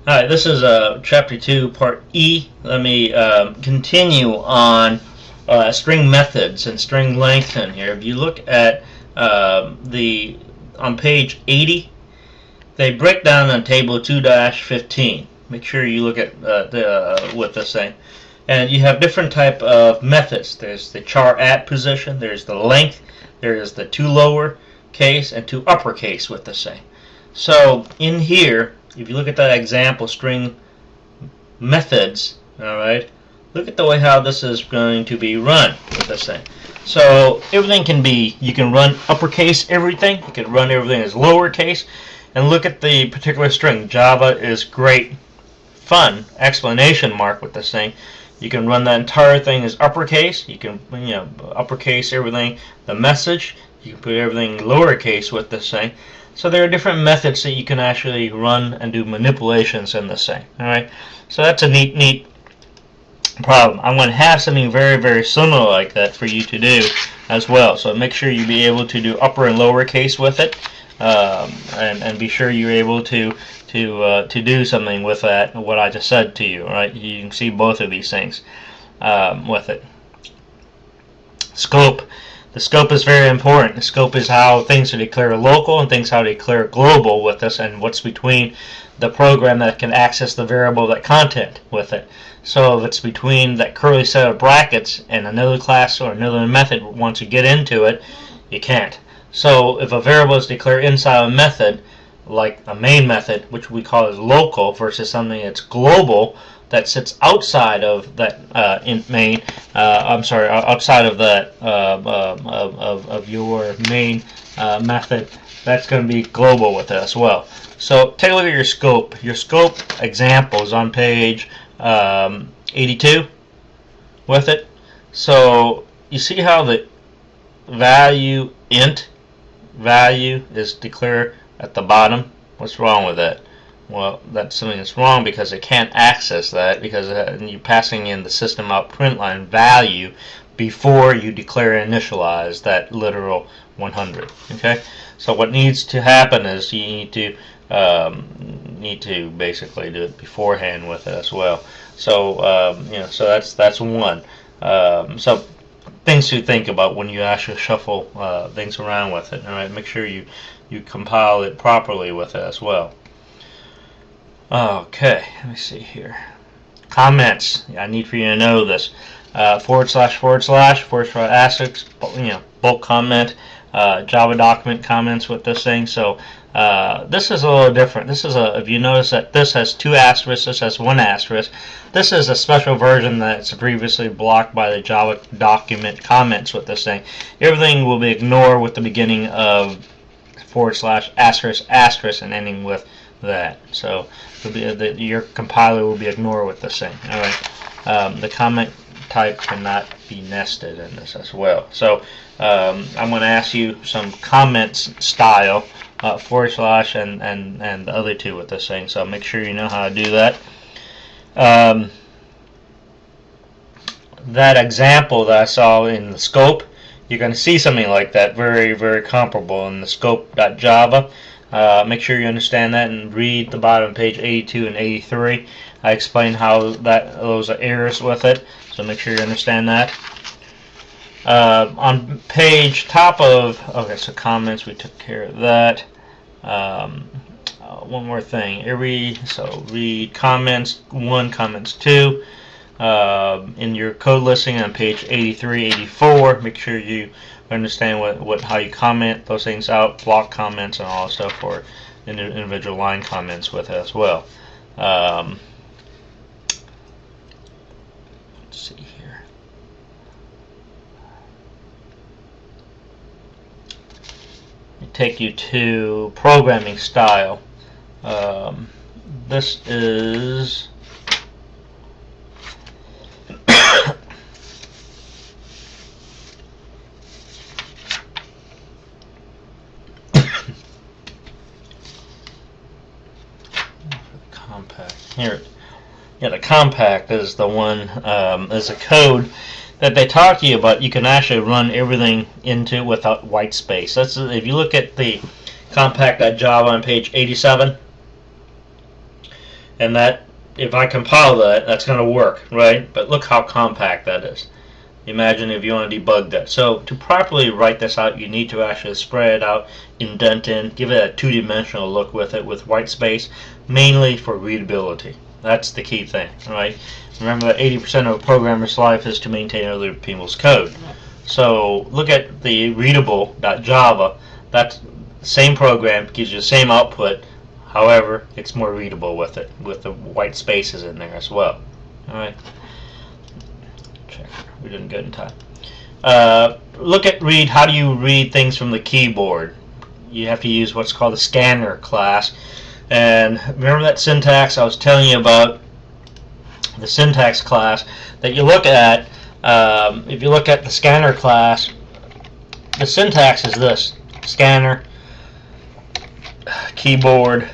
Alright, this is Chapter 2, Part E. Let me continue on string methods and string lengthen here. If you look at on page 80, they break down on table 2-15. Make sure you look at with this thing. And you have different type of methods. There's the char at position, there's the length, there's the to lower case and to uppercase with this thing. So in here, if you look at that example string methods, alright, look at the way how this is going to be run with this thing. So everything can be, you can run uppercase everything, you can run everything as lowercase, and look at the particular string. Java is great fun, explanation mark with this thing. You can run that entire thing as uppercase, you can uppercase everything, the message, you can put everything lowercase with this thing. So there are different methods that you can actually run and do manipulations in this thing. Alright, so that's a neat problem. I'm going to have something very similar like that for you to do as well. So make sure you be able to do upper and lower case with it, and be sure you're able to do something with that. What I just said to you. Right, you can see both of these things with it. Scope. The scope is very important. The scope is how things are declared local and things how to declare global with this, and what's between the program that can access the variable, that content with it. So if it's between that curly set of brackets and another class or another method, once you get into it, you can't. So if a variable is declared inside a method, like a main method, which we call as local, versus something that's global, that sits outside of that main. Outside of that of your main method. That's going to be global with it as well. So take a look at your scope. Your scope example is on page 82 with it. So you see how the value int value is declared at the bottom. What's wrong with that? Well, that's something that's wrong because it can't access that, because you're passing in the system out print line value before you declare and initialize that literal 100. Okay, so what needs to happen is you need to basically do it beforehand with it as well. So so that's one. So things to think about when you actually shuffle things around with it. All right, make sure you compile it properly with it as well. Okay, let me see here. Comments. I need for you to know this. // asterisk, bulk comment, Java document comments with this thing. So this is a little different. This is if you notice that this has 2 asterisks, this has 1 asterisk. This is a special version that's previously blocked by the Java document comments with this thing. Everything will be ignored with the beginning of / asterisk and ending with that. So your compiler will be ignored with this thing. All right. The comment type cannot be nested in this as well. So I'm going to ask you some comments style / and the other two with this thing. So make sure you know how to do that. That example that I saw in the scope, you're going to see something like that, very comparable in the scope.java. Make sure you understand that and read the bottom of page 82 and 83. I explain how those are errors with it, so make sure you understand that. On page top of, okay, so comments, we took care of that. One more thing, read comments 1, comments 2. In your code listing on page 83, 84, make sure you understand how you comment those things out, block comments, and all stuff for individual line comments with it as well. Let's see here. Take you to programming style. This is compact. Here, yeah, the compact is the one. Is a code that they talk to you about. You can actually run everything into without white space. That's if you look at the compact.java on page 87. and that, if I compile that, that's going to work, right? But look how compact that is. Imagine if you want to debug that. So to properly write this out, you need to actually spread it out, indent in, give it a two-dimensional look with it, with white space, mainly for readability. That's the key thing, right? Remember that 80% of a programmer's life is to maintain other people's code. So look at the readable.java. That same program gives you the same output. However, it's more readable with it, with the white spaces in there as well. All right. Check. We didn't get in time. Look at read. How do you read things from the keyboard? You have to use what's called a scanner class. And remember that syntax I was telling you about? The syntax class that you look at. If you look at the scanner class, the syntax is this: scanner, keyboard,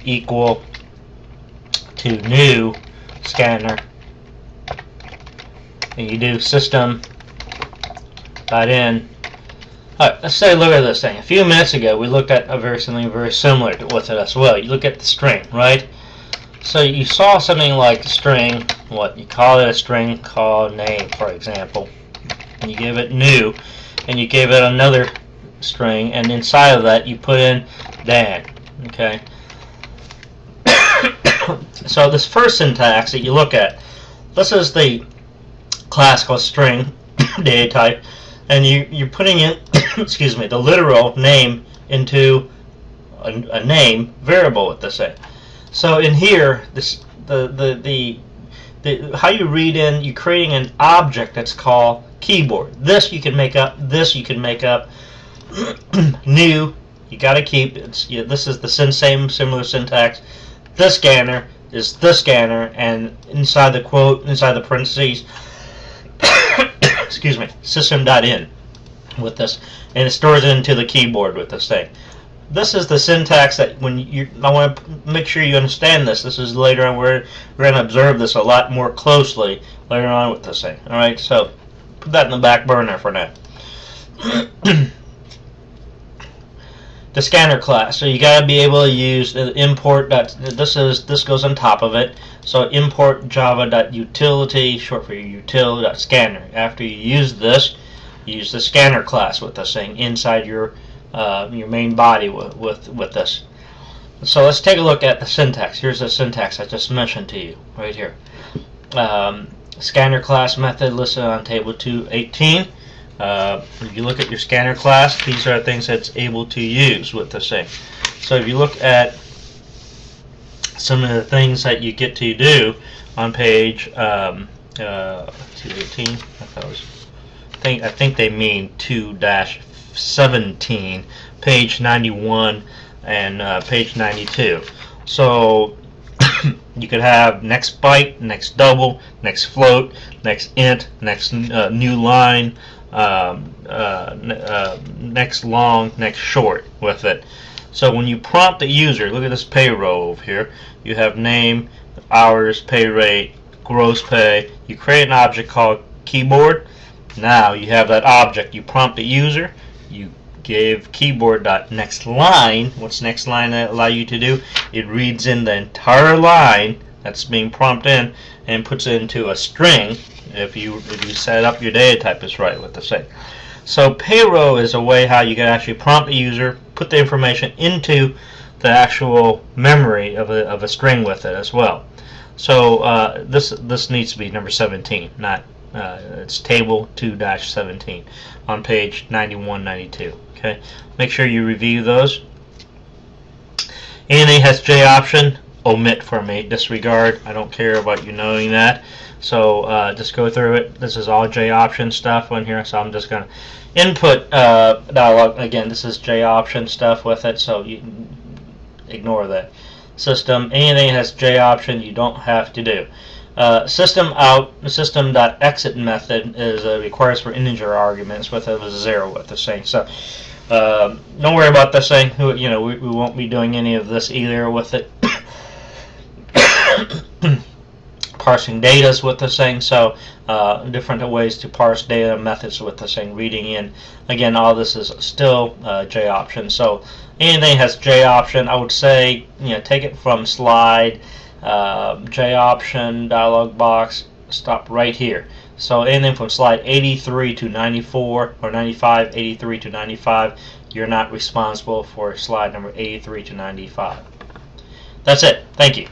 equal to new scanner, and you do system.in. Alright, let's say look at this thing. A few minutes ago we looked at something very similar with it as well. You look at the string, right? So you saw something like a string, what you call it, a string called name, for example, and you give it new, and you gave it another string, and inside of that you put in Dan. Okay. So this first syntax that you look at, this is the class called string data type, and you're putting in excuse me, the literal name into a name variable with this thing. So in here, this how you read in, you're creating an object that's called keyboard. This you can make up. This you can make up. New, you got to keep. This is the same similar syntax. This scanner is the scanner, and inside the quote, inside the parentheses, excuse me, system.in with this, and it stores it into the keyboard with this thing. This is the syntax that I want to make sure you understand this. This is later on, we're going to observe this a lot more closely later on with this thing. All right, so put that in the back burner for now. The scanner class. So you got to be able to use the import. This goes on top of it. So import java.utility, short for util.scanner. After you use this, you use the scanner class with this thing inside your main body with this. So let's take a look at the syntax. Here's the syntax I just mentioned to you right here. Scanner class method listed on table 218. If you look at your scanner class, these are things that's able to use with this thing. So if you look at some of the things that you get to do on page 218, I think they mean 2-17, page 91 and page 92. So you could have next byte, next double, next float, next int, next new line, next long, next short with it. So when you prompt the user, look at this pay row over here. You have name, hours, pay rate, gross pay. You create an object called keyboard. Now you have that object. You prompt the user. You give keyboard.next line. What's next line that allow you to do? It reads in the entire line that's being prompted in and puts it into a string if you set up your data type is right with the thing. So payroll is a way how you can actually prompt the user, put the information into the actual memory of a string with it as well. So this needs to be number 17, not it's table 2-17 on page 91, 92. Okay, make sure you review those. ANA has J option. Omit for me. Disregard. I don't care about you knowing that. So just go through it. This is all J option stuff on here. So I'm just going to input dialog. Again, this is J option stuff with it. So you ignore that. System. ANA has J option. You don't have to do. System out. System.exit method is requires for integer arguments with it was 0 with the same. So don't worry about this thing. We won't be doing any of this either with it. parsing data with this thing. So different ways to parse data, methods with this thing, reading in. Again, all this is still J option. So anything has J option, I would say, take it from slide, J option, dialog box, stop right here. So anything from slide 83 to 94 or 95, 83 to 95, you're not responsible for slide number 83 to 95. That's it. Thank you.